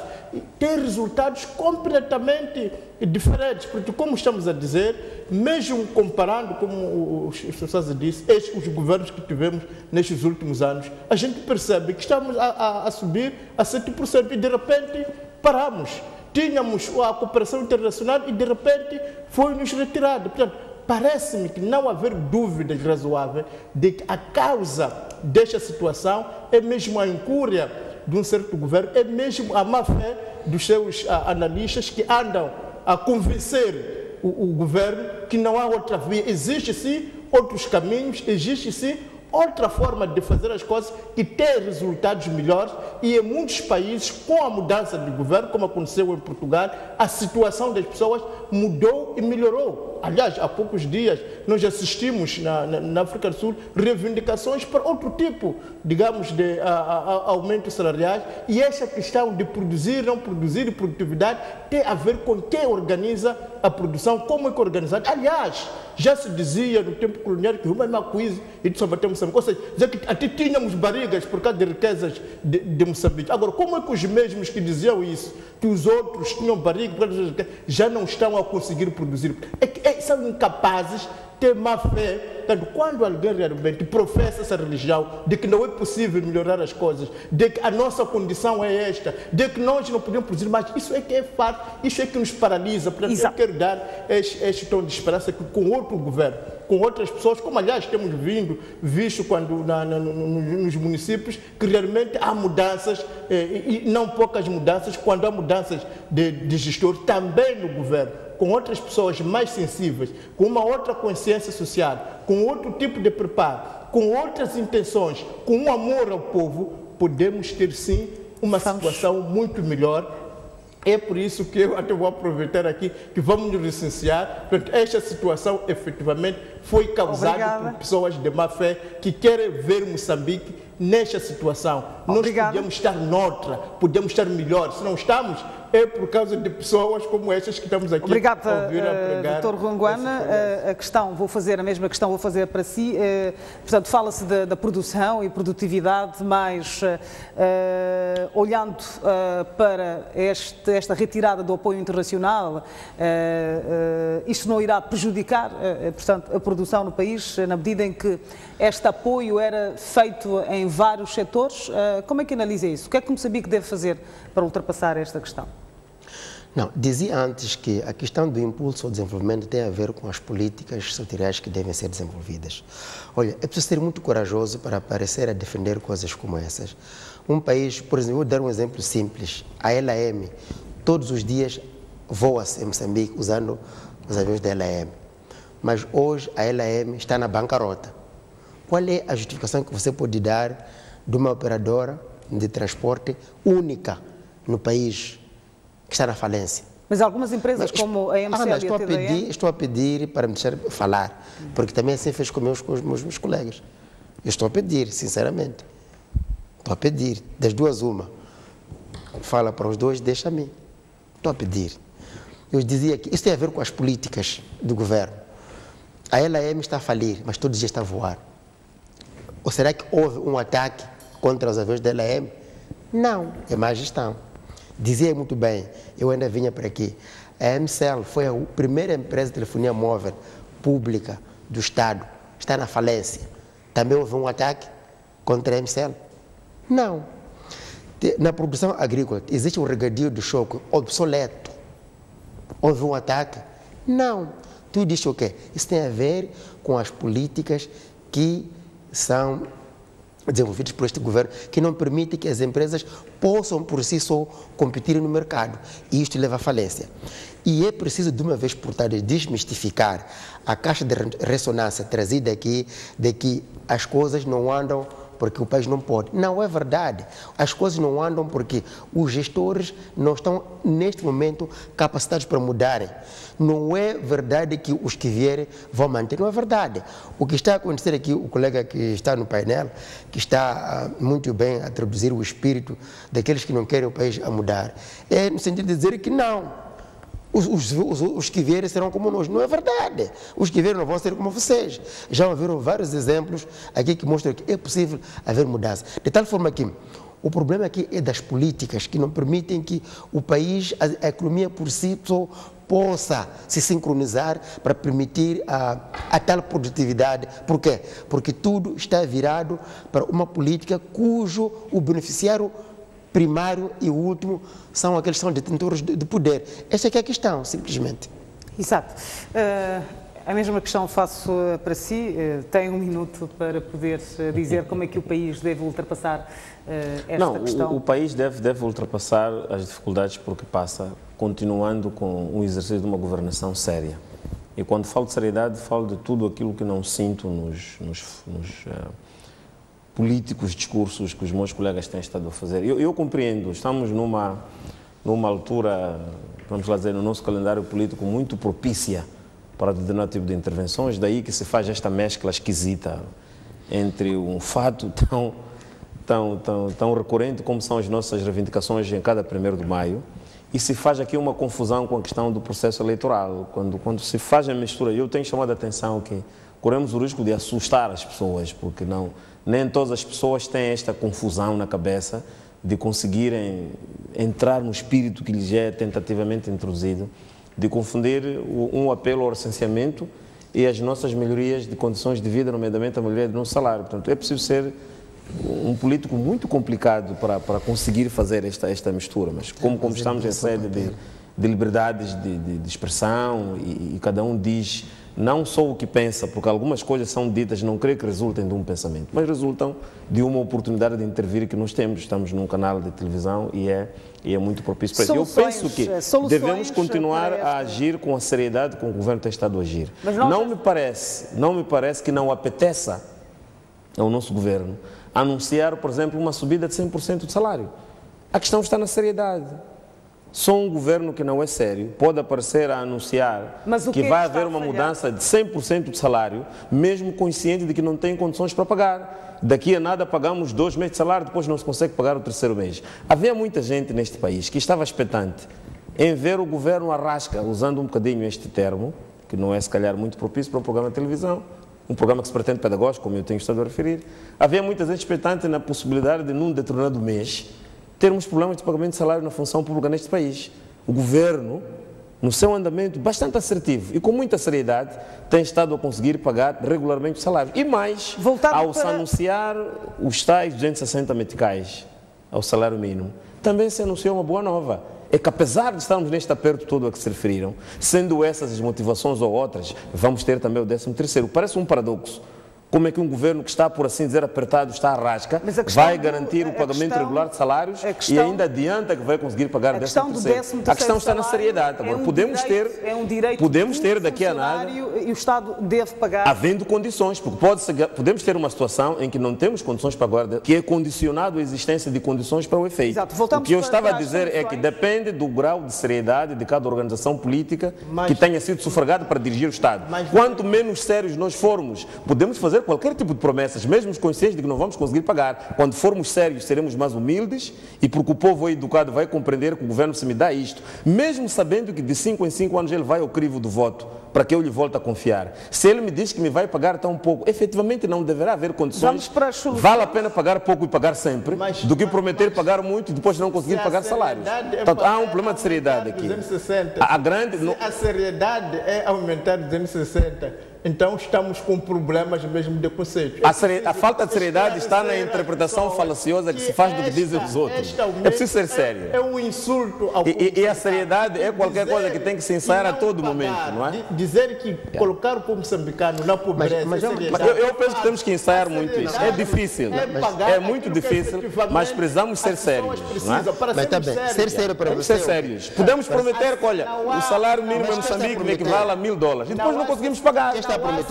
têm resultados completamente diferentes. Porque, como estamos a dizer, mesmo comparando, como os professores disse, os governos que tivemos nestes últimos anos, a gente percebe que estamos a subir a 7% e de repente paramos. Tínhamos a cooperação internacional e de repente foi-nos retirado. Portanto, parece-me que não haver dúvidas razoáveis de que a causa desta situação é mesmo a incúria de um certo governo, é mesmo a má-fé dos seus analistas que andam a convencer o governo que não há outra via. Existe sim outros caminhos, existe sim outra forma de fazer as coisas que tem resultados melhores, e em muitos países, com a mudança de governo, como aconteceu em Portugal, a situação das pessoas mudou e melhorou. Aliás, há poucos dias nós assistimos na África do Sul reivindicações para outro tipo, digamos, de aumentos salariais, e essa questão de produzir, não produzir e produtividade tem a ver com quem organiza a produção, como é que é organizado. Aliás, já se dizia no tempo colonial que uma macuíse e de Moçambique, ou seja, que até tínhamos barrigas por causa de riquezas de Moçambique. Agora, como é que os mesmos que diziam isso, que os outros tinham barrigas por causa de riquezas, já não estão a conseguir produzir? São incapazes, têm má fé. Portanto, quando alguém realmente professa essa religião de que não é possível melhorar as coisas, de que a nossa condição é esta, de que nós não podemos produzir mais, isso é que é fato, isso é que nos paralisa. Portanto, eu quero dar este tom de esperança que com outro governo, com outras pessoas, como aliás temos visto quando nos municípios, que realmente há mudanças, e não poucas mudanças, quando há mudanças de gestor também no governo, com outras pessoas mais sensíveis, com uma outra consciência social, com outro tipo de preparo, com outras intenções, com um amor ao povo, podemos ter sim uma situação muito melhor. É por isso que eu até vou aproveitar aqui que vamos nos licenciar. Esta situação efetivamente foi causada por pessoas de má fé que querem ver Moçambique nesta situação. Nós podemos estar noutra, podemos estar melhor. Se não estamos, é por causa de pessoas como estas que estamos aqui a ouvir a pregar. Dr. Runguana, a questão, vou fazer a mesma questão, vou fazer para si. Portanto, fala-se da produção e produtividade, mas olhando para esta retirada do apoio internacional, isto não irá prejudicar, portanto, a produção no país, na medida em que este apoio era feito em vários setores? Como é que analisa isso? O que é que Moçambique deve fazer para ultrapassar esta questão? Não, dizia antes que a questão do impulso ao desenvolvimento tem a ver com as políticas setoriais que devem ser desenvolvidas. Olha, é preciso ser muito corajoso para aparecer a defender coisas como essas. Um país, por exemplo, vou dar um exemplo simples. A LAM, todos os dias voa-se em Moçambique usando os aviões da LAM. Mas hoje a LAM está na bancarrota. Qual é a justificação que você pode dar de uma operadora de transporte única no país que está na falência? Mas algumas empresas como a MCL e a TDM... Estou a pedir para me deixar falar, porque também assim fez com os meus colegas. Eu estou a pedir, sinceramente. Estou a pedir, das duas uma. Fala para os dois, deixa a mim. Estou a pedir. Eu dizia que isso tem a ver com as políticas do governo. A LAM está a falir, mas todos os dias está a voar. Ou será que houve um ataque contra os aviões da LAM? Não, é má gestão. Dizia muito bem, eu ainda vinha para aqui. A MCL foi a primeira empresa de telefonia móvel pública do Estado. Está na falência. Também houve um ataque contra a MCL? Não. Na produção agrícola, existe um regadio de choque obsoleto. Houve um ataque? Não. Tudo isso o quê? Isso tem a ver com as políticas que são desenvolvidos por este governo, que não permite que as empresas possam por si só competir no mercado. E isto leva à falência. E é preciso, de uma vez por todas, desmistificar a caixa de ressonância trazida aqui, de que as coisas não andam porque o país não pode. Não é verdade. As coisas não andam porque os gestores não estão, neste momento, capacitados para mudarem. Não é verdade que os que vierem vão manter. Não é verdade. O que está a acontecer aqui, o colega que está no painel, que está muito bem a traduzir o espírito daqueles que não querem o país a mudar, é no sentido de dizer que não. Os que vierem serão como nós. Não é verdade. Os que vierem não vão ser como vocês. Já haveram vários exemplos aqui que mostram que é possível haver mudança. De tal forma que o problema aqui é das políticas que não permitem que o país, a economia por si só, possa se sincronizar para permitir a tal produtividade. Por quê? Porque tudo está virado para uma política cujo o beneficiário primário e o último são aqueles que são detentores de poder. Esta é que é a questão, simplesmente. Exato. A mesma questão faço para si. Tem um minuto para poder dizer como é que o país deve ultrapassar esta questão. O país deve ultrapassar as dificuldades porque passa, continuando com o exercício de uma governação séria. E quando falo de seriedade, falo de tudo aquilo que não sinto nos políticos discursos que os meus colegas têm estado a fazer. Eu compreendo, estamos numa altura, vamos lá dizer, no nosso calendário político muito propícia para determinado tipo de intervenções, daí que se faz esta mescla esquisita entre um fato tão recorrente como são as nossas reivindicações em cada 1º de maio, e se faz aqui uma confusão com a questão do processo eleitoral. Quando se faz a mistura, eu tenho chamado a atenção que corremos o risco de assustar as pessoas, porque nem todas as pessoas têm esta confusão na cabeça de conseguirem entrar no espírito que lhes é tentativamente introduzido, de confundir um apelo ao recenseamento e as nossas melhorias de condições de vida, nomeadamente a melhoria do nosso salário. Portanto, é preciso ser um político muito complicado para conseguir fazer esta mistura, mas como estamos em sede de liberdades de expressão e cada um diz não só o que pensa, porque algumas coisas são ditas, não creio que resultem de um pensamento, mas resultam de uma oportunidade de intervir que nós temos. Estamos num canal de televisão e é muito propício para isso. Eu penso que devemos continuar a agir com a seriedade com o governo tem estado a agir. Não me parece que não apeteça ao nosso governo anunciar, por exemplo, uma subida de 100% de salário. A questão está na seriedade. Só um governo que não é sério pode aparecer a anunciar que vai haver uma mudança de 100% de salário, mesmo consciente de que não tem condições para pagar. Daqui a nada pagamos 2 meses de salário, depois não se consegue pagar o 3º mês. Havia muita gente neste país que estava expectante em ver o governo arrasca, usando um bocadinho este termo, que não é se calhar muito propício para um programa de televisão, um programa que se pretende pedagógico, como eu tenho estado a referir. Havia muita gente expectante na possibilidade de, num determinado mês, termos problemas de pagamento de salário na função pública neste país. O governo, no seu andamento bastante assertivo e com muita seriedade, tem estado a conseguir pagar regularmente o salário. E mais, ao se anunciar os tais 260 meticais ao salário mínimo, também se anunciou uma boa nova. É que apesar de estarmos neste aperto todo a que se referiram, sendo essas as motivações ou outras, vamos ter também o 13º. Parece um paradoxo. Como é que um governo que está, por assim dizer, apertado, está à rasca, vai garantir o pagamento regular de salários e ainda adianta que vai conseguir pagar o 13º? A questão está na seriedade. Agora, podemos ter daqui a nada... E o Estado deve pagar... Havendo condições, porque podemos ter uma situação em que não temos condições para pagar, que é condicionado a existência de condições para o efeito. O que eu estava a dizer é que depende do grau de seriedade de cada organização política que tenha sido sufragada para dirigir o Estado. Quanto menos sérios nós formos, podemos fazer qualquer tipo de promessas, mesmo conscientes de que não vamos conseguir pagar. Quando formos sérios, seremos mais humildes e porque o povo é educado vai compreender que o governo se me dá isto, mesmo sabendo que de 5 em 5 anos ele vai ao crivo do voto para que eu lhe volte a confiar. Se ele me diz que me vai pagar tão pouco, efetivamente não deverá haver condições. Vale a pena pagar pouco e pagar sempre, do que prometer pagar muito e depois não conseguir pagar salários. Portanto, há um problema de seriedade aqui. A seriedade é aumentar 260. então estamos com problemas mesmo de conceito. A falta de seriedade está na interpretação falaciosa que se faz do que dizem os outros. É preciso ser sério. É um insulto ao E a seriedade é qualquer coisa que tem que se ensaiar a todo momento, não é? Dizer que colocar o povo moçambicano na pobreza... Eu penso que temos que ensaiar muito isso. É difícil, é muito difícil, mas precisamos ser sérios, não é? Mas está bem, ser sério para você. Ser sérios. Podemos prometer que, olha, o salário mínimo em Moçambique equivale a $1000. E depois não conseguimos pagar.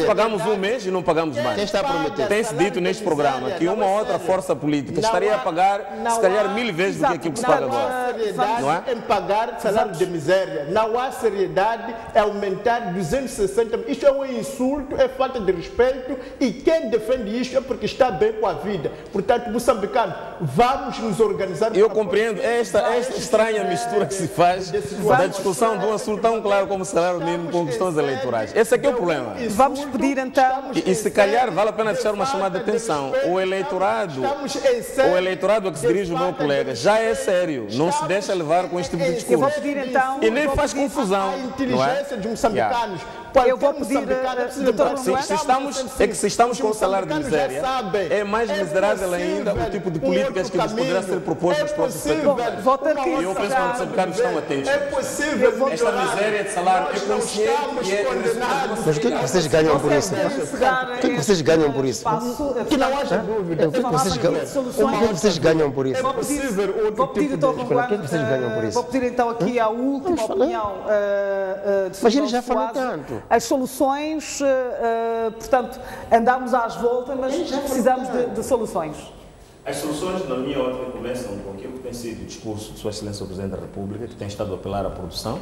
Pagamos um mês e não pagamos mais. Quem está a prometer? Tem-se dito neste programa que uma outra força política estaria a pagar, se calhar, 1000 vezes do que aquilo que se paga agora. Não é? Em pagar salário de miséria. Não há seriedade em aumentar 260. Isto é um insulto, é falta de respeito e quem defende isto é porque está bem com a vida. Portanto, moçambicanos, vamos nos organizar. Eu compreendo esta estranha mistura que se faz da discussão de um assunto tão claro como o salário mínimo com questões eleitorais. Esse aqui é o problema. Vamos pedir então... E se calhar vale a pena deixar uma chamada de atenção. O eleitorado a que se dirige o meu colega já é sério. Não se deixa levar com este tipo de discurso. Eu vou pedir então... E nem faz confusão. A inteligência de moçambicanos. Eu vou pedir, se estamos com o salário de miséria, é mais miserável ainda o tipo de políticas que nos poderá ser proposto nos próximos tempos. E eu penso que os moçambicanos estão atentos. É possível. Esta miséria de salário é consciente e é condenados. Mas o que é que vocês ganham por isso? O que é que vocês ganham por isso? Que não haja dúvida. O que é que vocês ganham por isso? Vou pedir, vou pedir então aqui a última opinião de Mas ele já falou tanto. As soluções, portanto, andamos às voltas, mas precisamos de soluções. As soluções, na minha ótica, começam com aquilo que tem sido o discurso de Sua Excelência o Presidente da República, que tem estado a apelar à produção.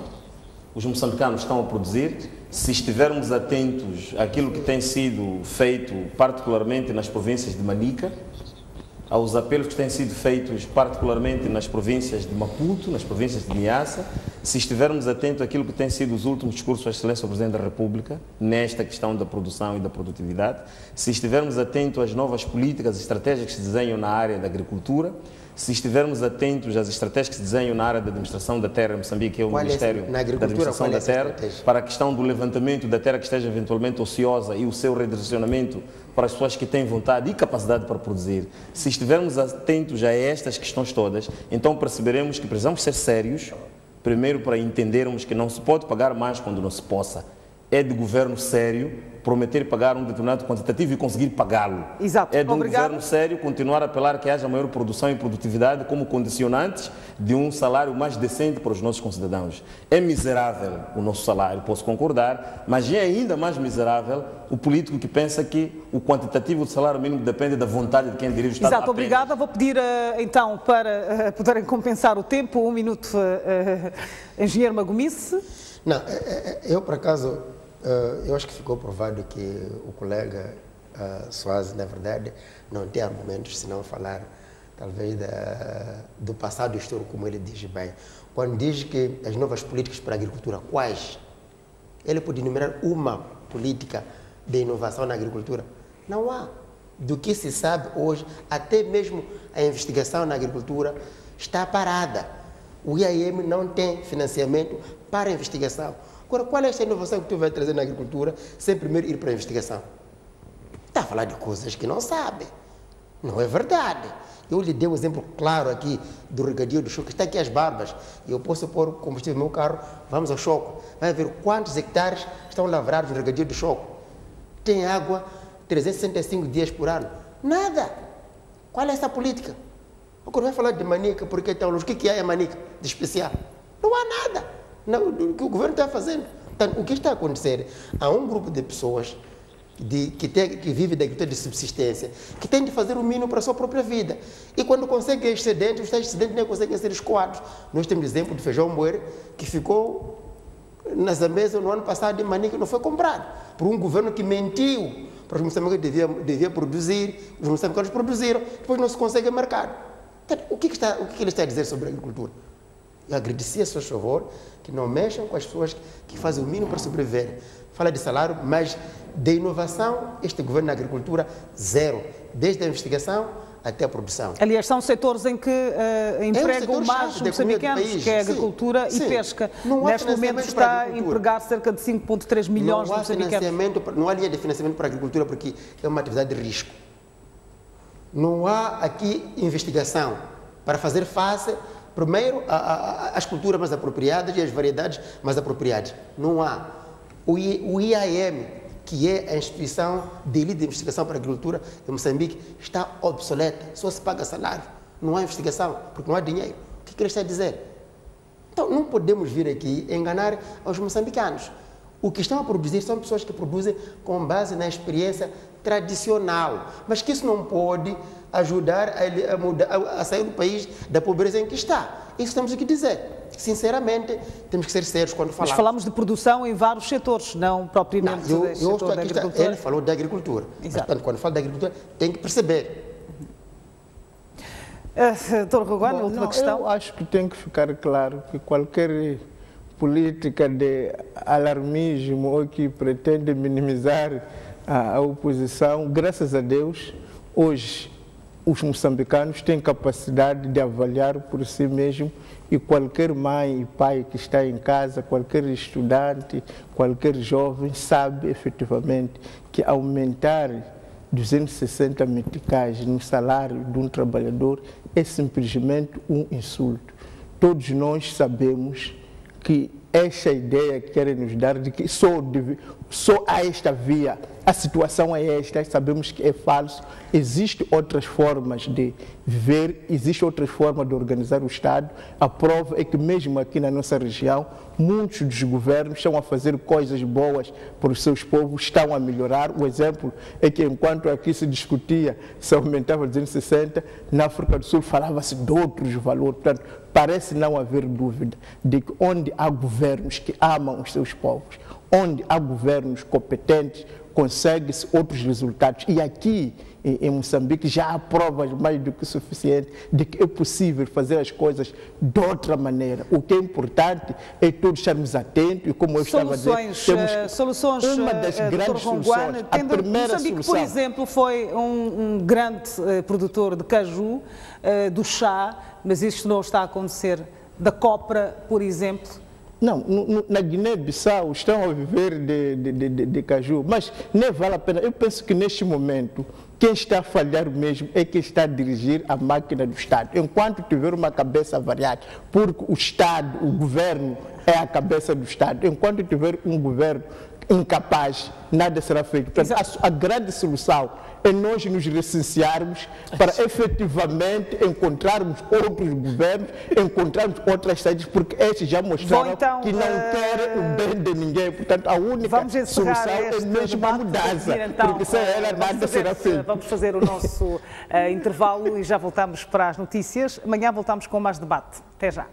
Os moçambicanos estão a produzir. Se estivermos atentos àquilo que tem sido feito, particularmente nas províncias de Manica, aos apelos que têm sido feitos particularmente nas províncias de Maputo, nas províncias de Niassa, se estivermos atentos àquilo que têm sido os últimos discursos da Excelência do Presidente da República, nesta questão da produção e da produtividade, se estivermos atentos às novas políticas e estratégias que se desenham na área da agricultura, se estivermos atentos às estratégias que se desenham na área da administração da terra em Moçambique, que é o Ministério da Administração da Terra, para a questão do levantamento da terra que esteja eventualmente ociosa e o seu redirecionamento para as pessoas que têm vontade e capacidade para produzir. Se estivermos atentos a estas questões todas, então perceberemos que precisamos ser sérios, primeiro para entendermos que não se pode pagar mais quando não se possa. É de governo sério prometer pagar um determinado quantitativo e conseguir pagá-lo. Exato. É de um governo sério continuar a apelar que haja maior produção e produtividade como condicionantes de um salário mais decente para os nossos concidadãos. É miserável o nosso salário, posso concordar, mas é ainda mais miserável o político que pensa que o quantitativo do salário mínimo depende da vontade de quem dirige o Estado. Exato, obrigada. Vou pedir então para poderem compensar o tempo, 1 minuto, Engenheiro Magomice. Não, eu por acaso, eu acho que ficou provado que o colega Soares, na verdade, não tem argumentos se não falar, talvez, do passado histórico, como ele diz bem. Quando diz que as novas políticas para a agricultura, quais? Ele pode enumerar uma política de inovação na agricultura? Não há. Do que se sabe hoje, até mesmo a investigação na agricultura está parada. O IAM não tem financiamento para a investigação. Agora, qual é esta inovação que tu vai trazer na agricultura sem primeiro ir para a investigação? Está a falar de coisas que não sabe. Não é verdade. Eu lhe dei um exemplo claro aqui do regadio do choco. Está aqui as barbas. Eu posso pôr combustível no meu carro, vamos ao choco. Vai ver quantos hectares estão lavrados no regadio do choco. Tem água 365 dias por ano. Nada. Qual é essa política? Agora vai falar de Manica, porque então, o que é a Manica de especial? Não há nada. Não, o que o governo está fazendo. Então, o que está a acontecer? Há um grupo de pessoas que vive da agricultura de subsistência, que tem de fazer o mínimo para a sua própria vida. E quando conseguem excedentes, os excedentes nem conseguem ser escoados. Nós temos exemplo de feijão moer, que ficou na Zambésia no ano passado, em Manica, não foi comprado, por um governo que mentiu para os moçambicanos que devia produzir, os moçambicanos produziram, depois não se consegue mercado. Então, o que ele está a dizer sobre a agricultura? Eu agradecia, se faz favor, que não mexam com as pessoas que fazem o mínimo para sobreviver. Fala de salário, mas de inovação, este governo na agricultura, zero. Desde a investigação até a produção. Aliás, são setores em que empregam mais moçambicanos, que é a agricultura e pesca. Neste momento está a empregar cerca de 5,3 milhões de moçambicanos. Não há linha de financiamento para a agricultura porque é uma atividade de risco. Não há aqui investigação para fazer face, primeiro, às culturas mais apropriadas e às variedades mais apropriadas. Não há. O IAM, que é a instituição de elite de investigação para a agricultura de Moçambique, está obsoleta. Só se paga salário. Não há investigação, porque não há dinheiro. O que ele está a dizer? Então, não podemos vir aqui enganar os moçambicanos. O que estão a produzir são pessoas que produzem com base na experiência tradicional, mas que isso não pode ajudar a sair do país da pobreza em que está. Isso temos que dizer. Sinceramente, temos que ser sérios quando falamos. Mas falamos de produção em vários setores, não propriamente do setor da agricultura. Ele falou da agricultura. Mas, portanto, quando fala da agricultura, tem que perceber. Doutor Roguano, última questão. Eu acho que tem que ficar claro que qualquer política de alarmismo ou que pretende minimizar a oposição, graças a Deus, hoje os moçambicanos têm capacidade de avaliar por si mesmo e qualquer mãe e pai que está em casa, qualquer estudante, qualquer jovem sabe efetivamente que aumentar 260 meticais no salário de um trabalhador é simplesmente um insulto. Todos nós sabemos que esta ideia que querem nos dar de que só há esta via, a situação é esta, sabemos que é falso. Existem outras formas de viver, existem outras formas de organizar o Estado. A prova é que mesmo aqui na nossa região, muitos dos governos estão a fazer coisas boas para os seus povos, estão a melhorar. O exemplo é que enquanto aqui se discutia se aumentava 260, na África do Sul falava-se de outros valores. Portanto, parece não haver dúvida de que onde há governos que amam os seus povos, onde há governos competentes, consegue-se outros resultados. E aqui em Moçambique já há provas mais do que suficientes de que é possível fazer as coisas de outra maneira. O que é importante é todos estarmos atentos e, como eu estava a dizer, temos soluções, uma das grandes soluções. A primeira Moçambique, solução, por exemplo, foi um grande produtor de caju, do chá, mas isto não está a acontecer. Da copra, por exemplo. Não, na Guiné-Bissau estão a viver de caju, mas nem vale a pena. Eu penso que neste momento, quem está a falhar mesmo é quem está a dirigir a máquina do Estado. Enquanto tiver uma cabeça variada, porque o Estado, o governo é a cabeça do Estado. Enquanto tiver um governo incapaz, nada será feito. Portanto, a grande solução é nós nos recensearmos para efetivamente encontrarmos outros governos, encontrarmos outras saídas, porque estes já mostraram que não querem o bem de ninguém. Portanto, a única solução é mesmo a mudança, porque sem ela nada será feito. Vamos fazer o nosso intervalo e já voltamos para as notícias. Amanhã voltamos com mais debate. Até já.